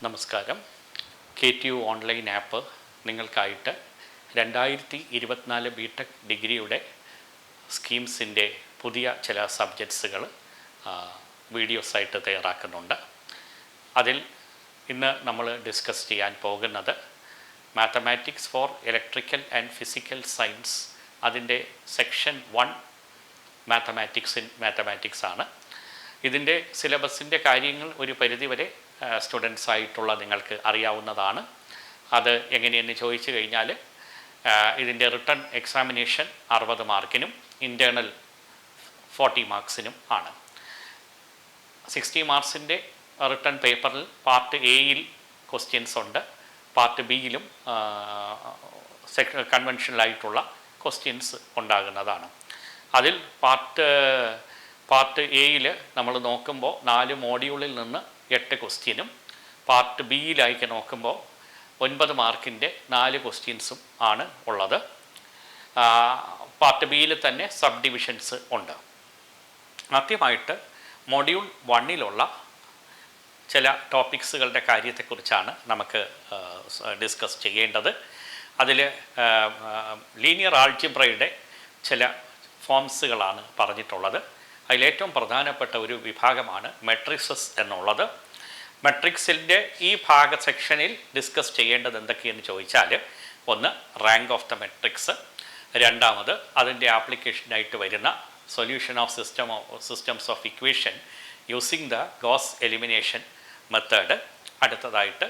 നമസ്കാരം. KTU online app നിങ്ങൾക്കായിട്ട് 2024 BTech ഡിഗ്രിയുടെ സ്കീംസിൻ്റെ പുതിയ ചില സബ്ജക്ട്സുകൾ വീഡിയോസായിട്ട് തയ്യാറാക്കുന്നുണ്ട്. അതിൽ ഇന്ന് നമ്മൾ ഡിസ്കസ് ചെയ്യാൻ പോകുന്നത് mathematics four electrical and physical science, അതിൻ്റെ സെക്ഷൻ 1 മാത്തമാറ്റിക്സ് ആണ്. ഇതിൻ്റെ സിലബസിൻ്റെ കാര്യങ്ങൾ ഒരു പരിധിവരെ സ്റ്റുഡൻസ് ആയിട്ടുള്ള നിങ്ങൾക്ക് അറിയാവുന്നതാണ്. അത് എങ്ങനെയെന്ന് ചോദിച്ചു കഴിഞ്ഞാൽ ഇതിൻ്റെ റിട്ടൺ എക്സാമിനേഷൻ 60 മാർക്കിനും ഇൻറ്റേർണൽ 40 മാർക്സിനും ആണ്. 60 മാർക്സിൻ്റെ റിട്ടൺ പേപ്പറിൽ പാർട്ട് എയിൽ ക്വസ്റ്റ്യൻസ് ഉണ്ട്, പാർട്ട് ബിയിലും കൺവെൻഷനലായിട്ടുള്ള ക്വസ്റ്റ്യൻസ് ഉണ്ടാകുന്നതാണ്. അതിൽ പാർട്ട് എയിൽ നമ്മൾ നോക്കുമ്പോൾ 4 മോഡ്യൂളിൽ നിന്ന് 8 ക്വസ്റ്റ്യനും, പാർട്ട് ബിയിലേക്ക് നോക്കുമ്പോൾ 9 മാർക്കിൻ്റെ 4 ക്വസ്റ്റ്യൻസും ആണ് ഉള്ളത്. പാർട്ട് ബിയിൽ തന്നെ സബ് ഡിവിഷൻസ് ഉണ്ട്. ആദ്യമായിട്ട് മൊഡ്യൂൾ 1-ലുള്ള ചില ടോപ്പിക്സുകളുടെ കാര്യത്തെക്കുറിച്ചാണ് നമുക്ക് ഡിസ്കസ് ചെയ്യേണ്ടത്. അതിൽ ലീനിയർ ആൾജിബ്രയുടെ ചില ഫോംസുകളാണ് പറഞ്ഞിട്ടുള്ളത്. അതിലേറ്റവും പ്രധാനപ്പെട്ട ഒരു വിഭാഗമാണ് മെട്രിക്സസ് എന്നുള്ളത്. മെട്രിക്സിൻ്റെ ഈ സെക്ഷനിൽ ഡിസ്കസ് ചെയ്യേണ്ടത് എന്തൊക്കെയെന്ന് ചോദിച്ചാൽ, ഒന്ന് റാങ്ക് ഓഫ് ദ മെട്രിക്സ്, രണ്ടാമത് അതിൻ്റെ ആപ്ലിക്കേഷനായിട്ട് വരുന്ന solution of systems of equation using the Gauss elimination method, അടുത്തതായിട്ട്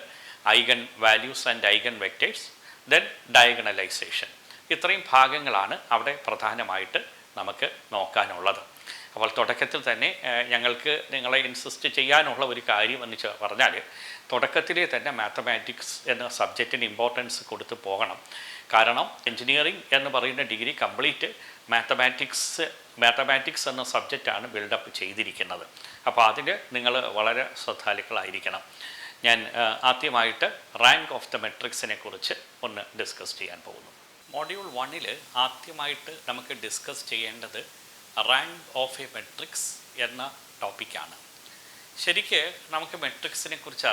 eigen values and eigen vectors, then diagonalization. ഇത്രയും ഭാഗങ്ങളാണ് അവിടെ പ്രധാനമായിട്ട് നമുക്ക് നോക്കാനുള്ളത്. അപ്പോൾ തുടക്കത്തിൽ തന്നെ ഞങ്ങൾക്ക് നിങ്ങളെ ഇൻസിസ്റ്റ് ചെയ്യാനുള്ള ഒരു കാര്യം എന്ന് പറഞ്ഞാൽ, തുടക്കത്തിലേ തന്നെ മാത്തമാറ്റിക്സ് എന്ന സബ്ജക്റ്റിന് ഇമ്പോർട്ടൻസ് കൊടുത്ത് പോകണം. കാരണം എൻജിനീയറിംഗ് എന്ന് പറയുന്ന ഡിഗ്രി കംപ്ലീറ്റ് മാത്തമാറ്റിക്സ് എന്ന സബ്ജക്റ്റാണ് ബിൽഡപ്പ് ചെയ്തിരിക്കുന്നത്. അപ്പോൾ അതിൽ നിങ്ങൾ വളരെ ശ്രദ്ധാലുക്കളായിരിക്കണം. ഞാൻ ആദ്യമായിട്ട് റാങ്ക് ഓഫ് ദ മെട്രിക്സിനെ കുറിച്ച് ഒന്ന് ഡിസ്കസ് ചെയ്യാൻ പോകുന്നു. മോഡ്യൂൾ 1-ൽ ആദ്യമായിട്ട് നമുക്ക് ഡിസ്കസ് ചെയ്യേണ്ടത് റാങ്ക് ഓഫ് എ മെട്രിക്സ് എന്ന ടോപ്പിക്കാണ്. ശരിക്ക് നമുക്ക് മെട്രിക്സിനെ കുറിച്ച്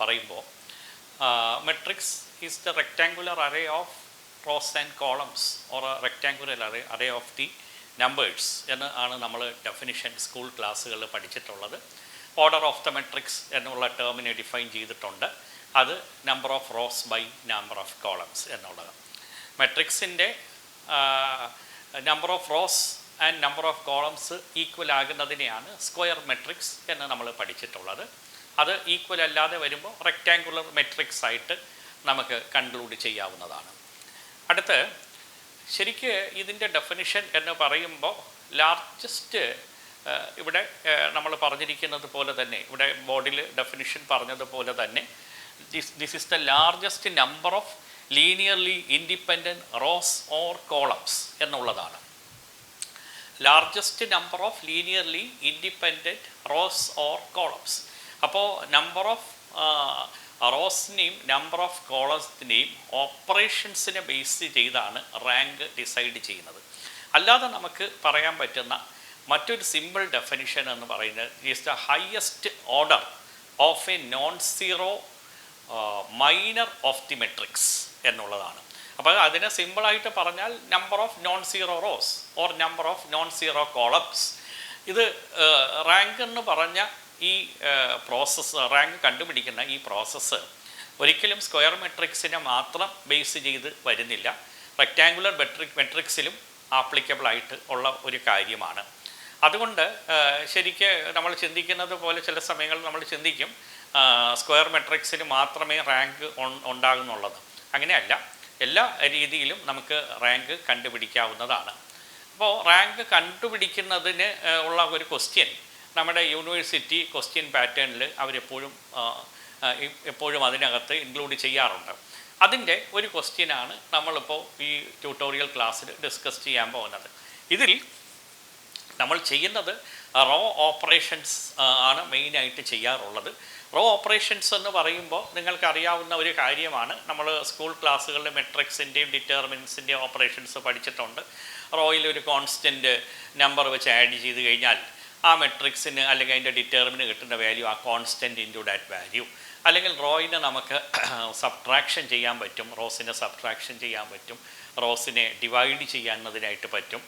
പറയുമ്പോൾ matrix is the rectangular array of rows and columns or rectangular array of the numbers എന്ന് ആണ് നമ്മൾ ഡെഫിനിഷൻ സ്കൂൾ ക്ലാസ്സുകളിൽ പഠിച്ചിട്ടുള്ളത്. ഓർഡർ ഓഫ് ദ മെട്രിക്സ് എന്നുള്ള ടേമിനെ ഡിഫൈൻ ചെയ്തിട്ടുണ്ട്. അത് number of rows by number of columns എന്നുള്ളത്. മെട്രിക്സിൻ്റെ number of rows and number of columns equal ആകുന്നതിനെയാണ് സ്ക്വയർ മെട്രിക്സ് എന്ന് നമ്മൾ പഠിച്ചിട്ടുള്ളത്. അത് ഈക്വൽ അല്ലാതെ വരുമ്പോൾ റെക്റ്റാങ്കുലർ മെട്രിക്സ് ആയിട്ട് നമുക്ക് കൺക്ലൂഡ് ചെയ്യാവുന്നതാണ്. അടുത്ത് ശരിക്ക് ഇതിൻ്റെ ഡെഫിനിഷൻ എന്ന് പറയുമ്പോൾ ലാർജസ്റ്റ്, ഇവിടെ നമ്മൾ പറഞ്ഞിരിക്കുന്നത് പോലെ തന്നെ, ഇവിടെ ബോർഡിൽ ഡെഫിനിഷൻ പറഞ്ഞതുപോലെ തന്നെ, this is the largest number of linearly independent rows or columns എന്നുള്ളതാണ്. Largest number of linearly independent rows or columns. അപ്പോൾ നമ്പർ ഓഫ് റോസിനെയും നമ്പർ ഓഫ് കോളംസിനെയും ഓപ്പറേഷൻസിനെ ബേസ് ചെയ്താണ് റാങ്ക് ഡിസൈഡ് ചെയ്യുന്നത്. അല്ലാതെ നമുക്ക് പറയാൻ പറ്റുന്ന മറ്റൊരു സിമ്പിൾ ഡെഫിനിഷൻ എന്ന് പറയുന്നത് is the highest order of A non zero minor of the matrix എന്നുള്ളതാണ്. അപ്പോൾ അതിനെ സിമ്പിളായിട്ട് പറഞ്ഞാൽ number of non zero rose or number of non zero columns. ഇത് റാങ്ക് എന്ന് പറഞ്ഞ ഈ പ്രോസസ്സ്, റാങ്ക് കണ്ടുപിടിക്കുന്ന ഈ പ്രോസസ്സ് ഒരിക്കലും സ്ക്വയർ മെട്രിക്സിനെ മാത്രം ബേസ് ചെയ്ത് വരുന്നില്ല, റെക്റ്റാങ്കുലർ മെട്രിക്സിലും ആപ്ലിക്കബിളായിട്ട് ഉള്ള ഒരു കാര്യമാണ്. അതുകൊണ്ട് ശരിക്ക് നമ്മൾ ചിന്തിക്കുന്നത് പോലെ ചില സമയങ്ങളിൽ നമ്മൾ ചിന്തിക്കും സ്ക്വയർ മെട്രിക്സിന് മാത്രമേ റാങ്ക് ഉണ്ടാകുന്നുള്ളത്. അങ്ങനെയല്ല, എല്ലാ രീതിയിലും നമുക്ക് റാങ്ക് കണ്ടുപിടിക്കാവുന്നതാണ്. അപ്പോൾ റാങ്ക് കണ്ടുപിടിക്കുന്നതിന് ഉള്ള ഒരു ക്വസ്റ്റ്യൻ നമ്മുടെ യൂണിവേഴ്സിറ്റി ക്വസ്റ്റ്യൻ പാറ്റേണിൽ എപ്പോഴും അതിനകത്ത് ഇൻക്ലൂഡ് ചെയ്യാറുണ്ട്. അതിൻ്റെ ഒരു ക്വസ്റ്റ്യനാണ് നമ്മളിപ്പോൾ ഈ ട്യൂട്ടോറിയൽ ക്ലാസ്സിൽ ഡിസ്കസ് ചെയ്യാൻ പോകുന്നത്. ഇതിൽ നമ്മൾ ചെയ്യുന്നത് റോ ഓപ്പറേഷൻസ് ആണ് മെയിനായിട്ട് ചെയ്യാറുള്ളത്. റോ ഓപ്പറേഷൻസ് എന്ന് പറയുമ്പോൾ നിങ്ങൾക്കറിയാവുന്ന ഒരു കാര്യമാണ്. നമ്മൾ സ്കൂൾ ക്ലാസ്സുകളിൽ മെട്രിക്സിൻ്റെയും ഡിറ്റർമിനൻസിൻ്റെയും ഓപ്പറേഷൻസ് പഠിച്ചിട്ടുണ്ട്. റോയിൽ ഒരു കോൺസ്റ്റൻറ്റ് നമ്പർ വെച്ച് ആഡ് ചെയ്ത് കഴിഞ്ഞാൽ ആ മെട്രിക്സിന് അല്ലെങ്കിൽ അതിൻ്റെ ഡിറ്റർമിന് കിട്ടുന്ന വാല്യൂ ആ കോൺസ്റ്റൻറ്റ് ഇൻറ്റു ദാറ്റ് വാല്യൂ, അല്ലെങ്കിൽ റോയിനെ നമുക്ക് സബ്ട്രാക്ഷൻ ചെയ്യാൻ പറ്റും, റോസിനെ സബ്ട്രാക്ഷൻ ചെയ്യാൻ പറ്റും, റോസിനെ ഡിവൈഡ് ചെയ്യാവുന്നതിനായിട്ട് പറ്റും.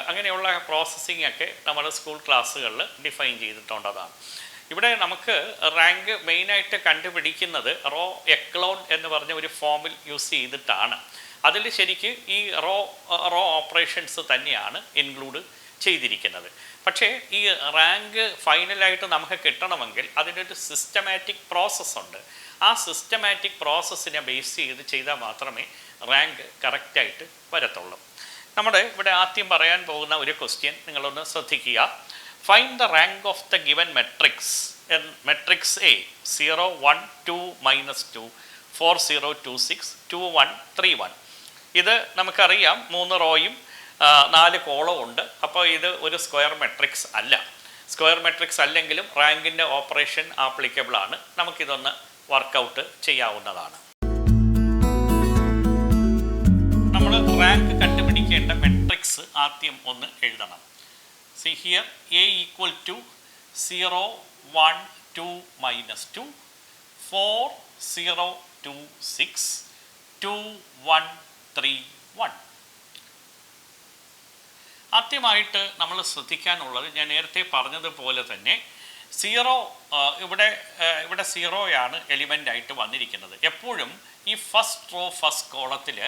അങ്ങനെയുള്ള പ്രോസസ്സിംഗ് ഒക്കെ നമ്മുടെ സ്കൂൾ ക്ലാസ്സുകളിൽ ഡിഫൈൻ ചെയ്തിട്ടുള്ളതാണ്. ഇവിടെ നമുക്ക് റാങ്ക് മെയിനായിട്ട് കണ്ടുപിടിക്കുന്നത് റോ എക്ലോൺ എന്ന് പറഞ്ഞ ഒരു ഫോമിൽ യൂസ് ചെയ്തിട്ടാണ്. അതിൽ ശരിക്ക് ഈ റോ ഓപ്പറേഷൻസ് തന്നെയാണ് ഇൻക്ലൂഡ് ചെയ്തിരിക്കുന്നത്. പക്ഷേ ഈ റാങ്ക് ഫൈനലായിട്ട് നമുക്ക് കിട്ടണമെങ്കിൽ അതിനൊരു സിസ്റ്റമാറ്റിക് പ്രോസസ്സുണ്ട്. ആ സിസ്റ്റമാറ്റിക് പ്രോസസ്സിനെ ബേസ് ചെയ്താൽ മാത്രമേ റാങ്ക് കറക്റ്റായിട്ട് വരത്തുള്ളൂ. നമ്മുടെ ഇവിടെ ആദ്യം പറയാൻ പോകുന്ന ഒരു ക്വസ്റ്റ്യൻ നിങ്ങളൊന്ന് ശ്രദ്ധിക്കുക. Find the rank of the given matrix matrix A 0 1 2 -2 4 0 2 6 2 1 3 1. ഇത് നമുക്കറിയാം 3 റോയും 4 കോളവും ഉണ്ട്. അപ്പോൾ ഇത് ഒരു സ്ക്വയർ മെട്രിക്സ് അല്ല. സ്ക്വയർ മെട്രിക്സ് അല്ലെങ്കിലും റാങ്കിൻ്റെ ഓപ്പറേഷൻ ആപ്ലിക്കബിൾ ആണ്. നമുക്കിതൊന്ന് വർക്കൗട്ട് ചെയ്യാവുന്നതാണ്. നമ്മൾ റാങ്ക് കണ്ടുപിടിക്കേണ്ട മെട്രിക്സ് ആദ്യം ഒന്ന് എഴുതണം. See here, A equal to 0 1 2 -2 4 0 2 6 2 1 3 1. ആദ്യമായിട്ട് നമ്മൾ ശ്രദ്ധിക്കാനുള്ളത് ഞാൻ നേരത്തെ പറഞ്ഞതുപോലെ തന്നെ ഇവിടെ സീറോയാണ് എലിമെൻ്റായിട്ട് വന്നിരിക്കുന്നത്. എപ്പോഴും ഈ ഫസ്റ്റ് കോളത്തിൽ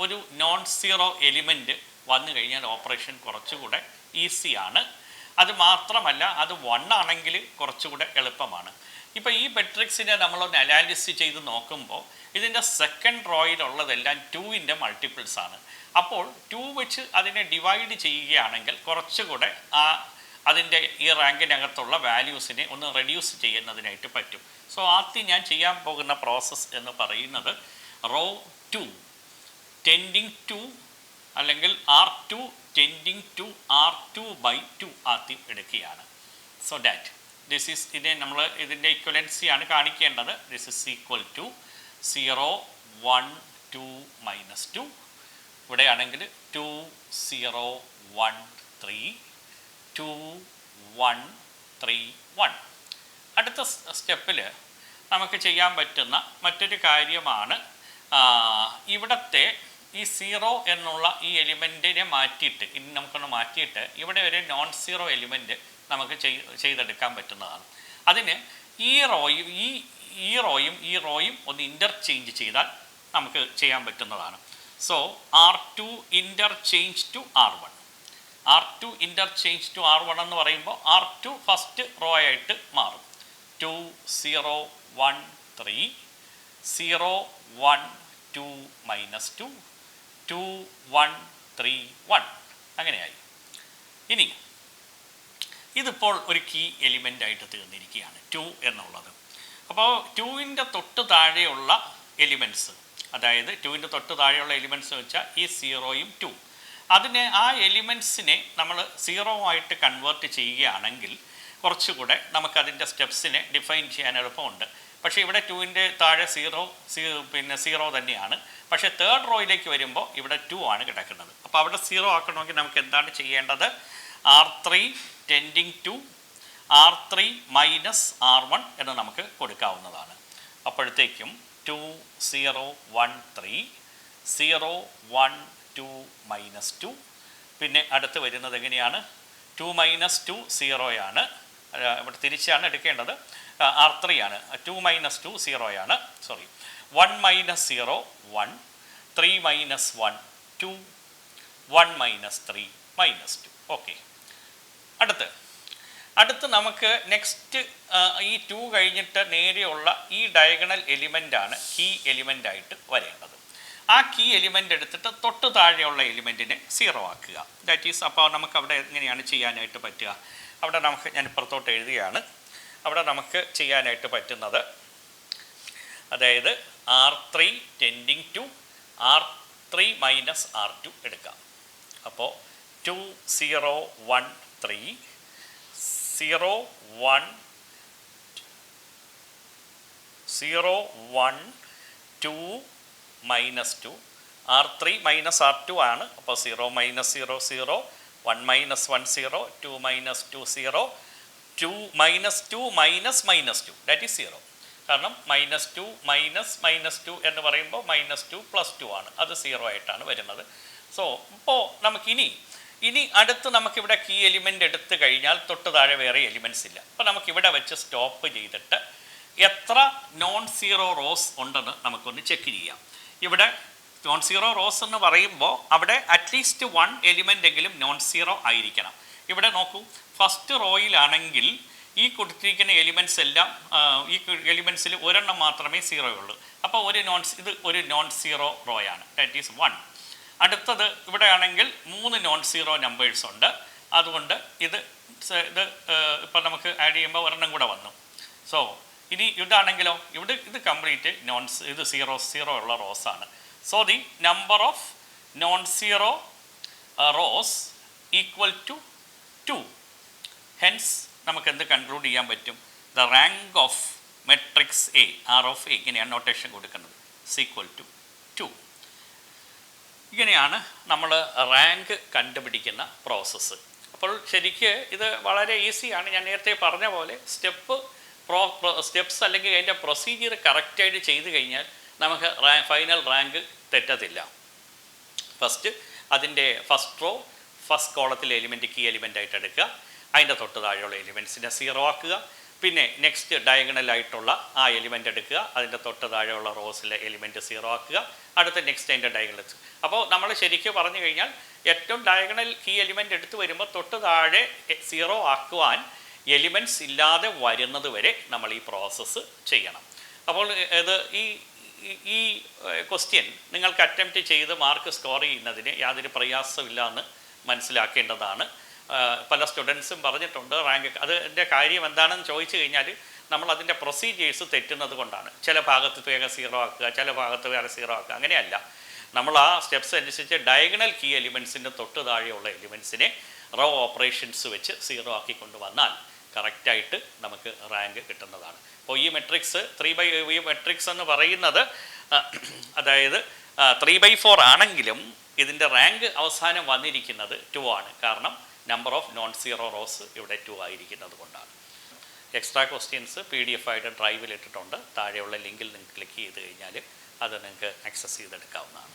ഒരു നോൺ സീറോ എലിമെൻറ്റ് വന്നു കഴിഞ്ഞാൽ ഓപ്പറേഷൻ കുറച്ചുകൂടെ ഈസിയാണ്. അത് മാത്രമല്ല അത് 1 ആണെങ്കിൽ കുറച്ചുകൂടെ എളുപ്പമാണ്. ഇപ്പോൾ ഈ മെട്രിക്സിനെ നമ്മളൊന്ന് അനാലിസിസ് ചെയ്ത് നോക്കുമ്പോൾ ഇതിൻ്റെ സെക്കൻഡ് റോയിലുള്ളതെല്ലാം 2ൻ്റെ മൾട്ടിപ്പിൾസ് ആണ്. അപ്പോൾ 2 വെച്ച് അതിനെ ഡിവൈഡ് ചെയ്യുകയാണെങ്കിൽ കുറച്ചുകൂടെ അതിൻ്റെ ഈ റാങ്കിനകത്തുള്ള വാല്യൂസിനെ ഒന്ന് റെഡ്യൂസ് ചെയ്യുന്നതിനായിട്ട് പറ്റും. സോ ആദ്യം ഞാൻ ചെയ്യാൻ പോകുന്ന പ്രോസസ്സ് എന്ന് പറയുന്നത് റോ 2 ടെൻഡിങ് ടു അല്ലെങ്കിൽ R2 ടെൻഡിങ് ടു R2/2 ആദ്യം എടുക്കുകയാണ്. സോ ദാറ്റ് ഇതിൻ്റെ ഇക്വലൻസിയാണ് കാണിക്കേണ്ടത്. This is equal to 0 1 2 -2. ഇവിടെയാണെങ്കിൽ 2 0 1 3 2 1 3 1. അടുത്ത സ്റ്റെപ്പിൽ നമുക്ക് ചെയ്യാൻ പറ്റുന്ന മറ്റൊരു കാര്യമാണ് ഇവിടത്തെ ഈ 0 എന്നുള്ള ഈ എലിമെൻറ്റിനെ മാറ്റിയിട്ട് നമുക്കൊന്ന് മാറ്റിയിട്ട് ഇവിടെ ഒരു നോൺ സീറോ എലിമെൻറ്റ് നമുക്ക് ചെയ്തെടുക്കാൻ പറ്റുന്നതാണ്. അതിന് ഈ റോയും ഒന്ന് ഇൻ്റർചേഞ്ച് ചെയ്താൽ നമുക്ക് ചെയ്യാൻ പറ്റുന്നതാണ്. So R2 interchange to R1. R2 interchange to R1 എന്ന് പറയുമ്പോൾ R2 ഫസ്റ്റ് റോ ആയിട്ട് മാറും. 2 0 1 3 0 1 2 -2 2 1 3 1 അങ്ങനെയായി. ഇനി ഇതിപ്പോൾ ഒരു കീ എലിമെൻ്റ് ആയിട്ട് തീർന്നിരിക്കുകയാണ് 2 എന്നുള്ളത്. അപ്പോൾ 2ൻ്റെ തൊട്ട് താഴെയുള്ള എലിമെൻറ്റ്സ്, അതായത് 2ൻ്റെ തൊട്ട് താഴെയുള്ള എലിമെൻറ്റ്സ് വെച്ചാൽ ഈ 0യും 2, അതിനെ ആ എലിമെൻറ്റ്സിനെ നമ്മൾ 0 ആയിട്ട് കൺവേർട്ട് ചെയ്യുകയാണെങ്കിൽ കുറച്ചുകൂടെ നമുക്കതിൻ്റെ സ്റ്റെപ്സിനെ ഡിഫൈൻ ചെയ്യാൻ എളുപ്പമുണ്ട്. പക്ഷേ ഇവിടെ 2ൻ്റെ താഴെ 0 തന്നെയാണ്. പക്ഷേ തേർഡ് റോയിലേക്ക് വരുമ്പോൾ ഇവിടെ 2 ആണ് കിടക്കുന്നത്. അപ്പോൾ അവിടെ 0 ആക്കണമെങ്കിൽ നമുക്ക് എന്താണ് ചെയ്യേണ്ടത്? R3 tending to R3 -R1 എന്ന് നമുക്ക് കൊടുക്കാവുന്നതാണ്. അപ്പോഴത്തേക്കും 2 0 1 3 0 1 2 -2. പിന്നെ അടുത്ത് വരുന്നത് എങ്ങനെയാണ്? 2 -2 0 ആണ്. ഇവിടെ തിരിച്ചാണ് എടുക്കേണ്ടത്. R3 ആണ്. 2 -2 0 ആണ്. 1 -0 1 3 -1 2 1 -3 -2. ഓക്കെ. അടുത്ത് നമുക്ക് നെക്സ്റ്റ് ഈ 2 കഴിഞ്ഞിട്ട് നേരെയുള്ള ഈ ഡയഗണൽ എലിമെൻ്റാണ് കീ എലിമെൻ്റായിട്ട് വരേണ്ടത്. ആ കീ എലിമെൻ്റ് എടുത്തിട്ട് തൊട്ട് താഴെയുള്ള എലിമെൻറ്റിനെ 0 ആക്കുക. ദാറ്റ് ഈസ്, അപ്പോൾ നമുക്ക് അവിടെ എങ്ങനെയാണ് ചെയ്യാനായിട്ട് പറ്റുക? അവിടെ നമുക്ക് ഞാൻ ഇപ്പുറത്തോട്ട് എഴുതുകയാണ്. അവിടെ നമുക്ക് ചെയ്യാനായിട്ട് പറ്റുന്നത്, അതായത് R3 tending to R3 -R2 എടുക്കാം. അപ്പോൾ 2 0 1 3 0 1 2 -2 R3 -R2 ആണ്. അപ്പോൾ 0 -0 0 1 minus 1 0, 2 minus 2 0, 2 minus 2 minus minus 2, that is 0. കാരണം -2 -2 എന്ന് പറയുമ്പോൾ -2 + 2 ആണ്, അത് 0 ആയിട്ടാണ് വരുന്നത്. സോ ഇപ്പോൾ നമുക്കിനി അടുത്ത് നമുക്കിവിടെ കീ എലിമെൻ്റ് എടുത്തു കഴിഞ്ഞാൽ തൊട്ട് താഴെ വേറെ എലിമെൻറ്റ്സ് ഇല്ല. അപ്പോൾ നമുക്കിവിടെ വെച്ച് സ്റ്റോപ്പ് ചെയ്തിട്ട് എത്ര നോൺ സീറോ റോസ് ഉണ്ടെന്ന് നമുക്കൊന്ന് ചെക്ക് ചെയ്യാം. ഇവിടെ നോൺ സീറോ റോസ് എന്ന് പറയുമ്പോൾ അവിടെ അറ്റ്ലീസ്റ്റ് 1 എലിമെൻ്റ് എങ്കിലും നോൺ സീറോ ആയിരിക്കണം. ഇവിടെ നോക്കൂ, ഫസ്റ്റ് റോയിലാണെങ്കിൽ ഈ കൊടുത്തിരിക്കുന്ന എലിമെൻറ്റ്സ് എല്ലാം ഈ എലിമെൻറ്റ്സിൽ ഒരെണ്ണം മാത്രമേ സീറോ ഉള്ളൂ. അപ്പോൾ ഇത് ഒരു നോൺ സീറോ റോയാണ്, ദാറ്റ് ഈസ് 1. അടുത്തത് ഇവിടെ ആണെങ്കിൽ 3 നോൺ സീറോ നമ്പേഴ്സ് ഉണ്ട്. അതുകൊണ്ട് ഇത് ഇപ്പോൾ നമുക്ക് ആഡ് ചെയ്യുമ്പോൾ ഒരെണ്ണം കൂടെ വന്നു. സോ ഇനി ഇതാണെങ്കിലോ, ഇത് കംപ്ലീറ്റ് ഇത് സീറോ ഉള്ള റോസാണ്. So the number of non zero rows equal to 2. Hence നമുക്ക് എന്ത് കൺക്ലൂഡ് ചെയ്യാൻ പറ്റും? The rank of matrix A, R of A, ഇങ്ങനെയാണ് നൊട്ടേഷൻ കൊടുക്കുന്നത്, ഈക്വൽ ടു 2. ഇങ്ങനെയാണ് നമ്മൾ റാങ്ക് കണ്ടുപിടിക്കുന്ന പ്രോസസ്സ്. അപ്പോൾ ശരിക്ക് ഇത് വളരെ ഈസിയാണ്. ഞാൻ നേരത്തെ പറഞ്ഞ പോലെ സ്റ്റെപ്സ് അല്ലെങ്കിൽ അതിൻ്റെ പ്രൊസീജിയർ കറക്റ്റായിട്ട് ചെയ്ത് കഴിഞ്ഞാൽ നമുക്ക് ഫൈനൽ റാങ്ക് തെറ്റത്തില്ല. ഫസ്റ്റ് അതിൻ്റെ ഫസ്റ്റ് റോ ഫസ്റ്റ് കോളത്തിലെ എലിമെൻറ്റ് കീ എലിമെൻ്റ് ആയിട്ട് എടുക്കുക, അതിൻ്റെ തൊട്ട് താഴെയുള്ള എലിമെൻറ്റ്സിനെ 0 ആക്കുക. പിന്നെ നെക്സ്റ്റ് ഡയഗണലായിട്ടുള്ള ആ എലിമെൻ്റ് എടുക്കുക, അതിൻ്റെ തൊട്ട് താഴെയുള്ള റോസിലെ എലിമെൻറ്റ് 0 ആക്കുക. അടുത്ത നെക്സ്റ്റ് അതിൻ്റെ ഡയഗണൽ. അപ്പോൾ നമ്മൾ ശരിക്കും പറഞ്ഞു കഴിഞ്ഞാൽ ഏറ്റവും ഡയഗണൽ കീ എലിമെൻ്റ് എടുത്ത് വരുമ്പോൾ തൊട്ട് താഴെ 0 ആക്കുവാൻ എലിമെൻറ്റ്സ് ഇല്ലാതെ വരുന്നത് വരെ നമ്മൾ ഈ പ്രോസസ്സ് ചെയ്യണം. അപ്പോൾ ഇത് ഈ ക്വസ്റ്റ്യൻ നിങ്ങൾക്ക് അറ്റംപ്റ്റ് ചെയ്ത് മാർക്ക് സ്കോർ ചെയ്യുന്നതിന് യാതൊരു പ്രയാസമില്ല എന്ന് മനസ്സിലാക്കേണ്ടതാണ്. പല സ്റ്റുഡൻസും പറഞ്ഞിട്ടുണ്ട് റാങ്ക്. അതിൻ്റെ കാര്യം എന്താണെന്ന് ചോദിച്ചു കഴിഞ്ഞാൽ നമ്മൾ അതിൻ്റെ പ്രൊസീജിയേഴ്സ് തെറ്റുന്നത് കൊണ്ടാണ്. ചില ഭാഗത്ത് വേഗം 0 ആക്കുക, ചില ഭാഗത്ത് വേറെ 0 ആക്കുക, അങ്ങനെയല്ല. നമ്മൾ ആ സ്റ്റെപ്സ് അനുസരിച്ച് ഡയഗണൽ കീ എലിമെൻറ്റ്സിൻ്റെ തൊട്ട് താഴെയുള്ള എലിമെൻറ്റ്സിനെ റോ ഓപ്പറേഷൻസ് വെച്ച് 0 ആക്കിക്കൊണ്ട് വന്നാൽ കറക്റ്റായിട്ട് നമുക്ക് റാങ്ക് കിട്ടുന്നതാണ്. അപ്പോൾ ഈ മെട്രിക്സ് ഈ മെട്രിക്സ് എന്ന് പറയുന്നത് അതായത് 3/4 ആണെങ്കിലും ഇതിൻ്റെ റാങ്ക് അവസാനം വന്നിരിക്കുന്നത് 2 ആണ്. കാരണം number of non zero rose ഇവിടെ 2 ആയിരിക്കുന്നത് കൊണ്ടാണ്. എക്സ്ട്രാ ക്വസ്റ്റ്യൻസ് PDF ആയിട്ട് ഡ്രൈവിൽ ഇട്ടിട്ടുണ്ട്. താഴെയുള്ള ലിങ്കിൽ നിങ്ങൾക്ക് ക്ലിക്ക് ചെയ്ത് കഴിഞ്ഞാൽ അത് നിങ്ങൾക്ക് ആക്സസ് ചെയ്തെടുക്കാവുന്നതാണ്.